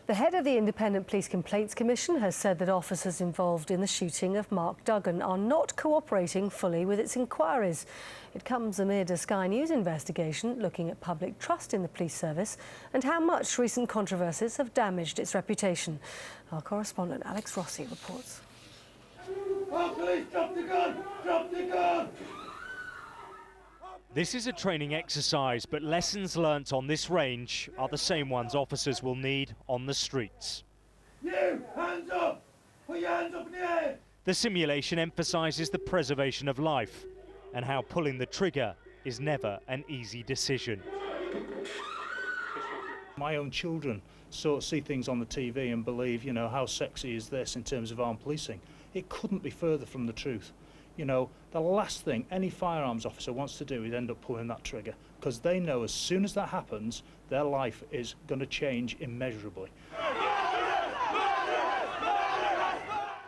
The head of the Independent Police Complaints Commission has said that officers involved in the shooting of Mark Duggan are not cooperating fully with its inquiries. It comes amid a Sky News investigation looking at public trust in the police service and how much recent controversies have damaged its reputation. Our correspondent Alex Rossi reports. Oh, police, drop the gun! Drop the gun! This is a training exercise, but lessons learnt on this range are the same ones officers will need on the streets. You, hands up! Put your hands up in the air! The simulation emphasises the preservation of life and how pulling the trigger is never an easy decision. My own children see things on the TV and believe, how sexy is this in terms of armed policing. It couldn't be further from the truth. The last thing any firearms officer wants to do is end up pulling that trigger, because they know as soon as that happens, their life is going to change immeasurably.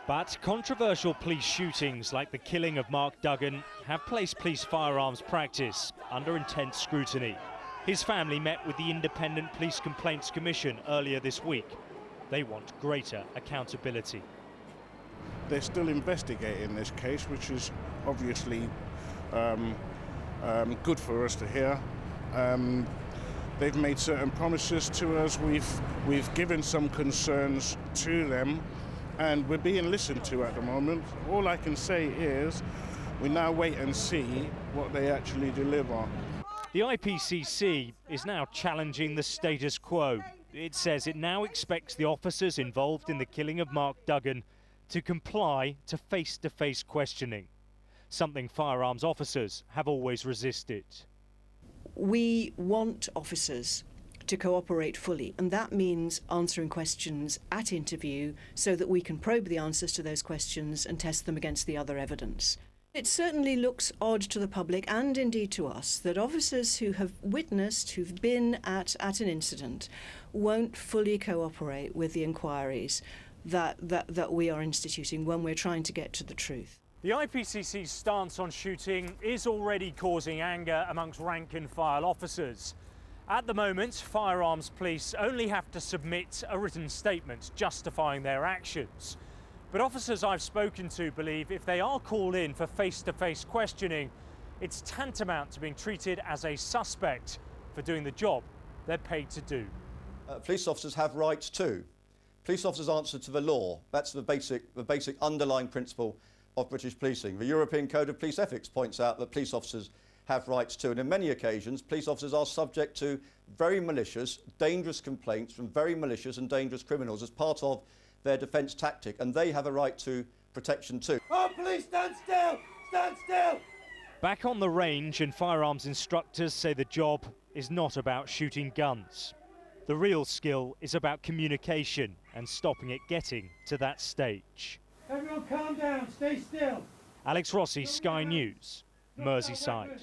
But controversial police shootings like the killing of Mark Duggan have placed police firearms practice under intense scrutiny. His family met with the Independent Police Complaints Commission earlier this week. They want greater accountability. They're still investigating this case, which is obviously good for us to hear. They've made certain promises to us. We've given some concerns to them, and we're being listened to at the moment. All I can say is we now wait and see what they actually deliver. The IPCC is now challenging the status quo. It says it now expects the officers involved in the killing of Mark Duggan to comply to face-to-face questioning, something firearms officers have always resisted. We want officers to cooperate fully, and that means answering questions at interview so that we can probe the answers to those questions and test them against the other evidence. It certainly looks odd to the public and indeed to us that officers who have witnessed, who've been at an incident, won't fully cooperate with the inquiries that we are instituting when we're trying to get to the truth. The IPCC's stance on shooting is already causing anger amongst rank and file officers. At the moment, firearms police only have to submit a written statement justifying their actions. But officers I've spoken to believe if they are called in for face-to-face questioning, it's tantamount to being treated as a suspect for doing the job they're paid to do. Police officers have rights too. Police officers answer to the law. That's the basic underlying principle of British policing. The European Code of Police Ethics points out that police officers have rights too, and in many occasions police officers are subject to very malicious, dangerous complaints from very malicious and dangerous criminals as part of their defence tactic, and they have a right to protection too. Oh, police, stand still! Stand still! Back on the range, and firearms instructors say the job is not about shooting guns. The real skill is about communication and stopping it getting to that stage. Everyone calm down, stay still. Alex Rossi, Sky News, Merseyside.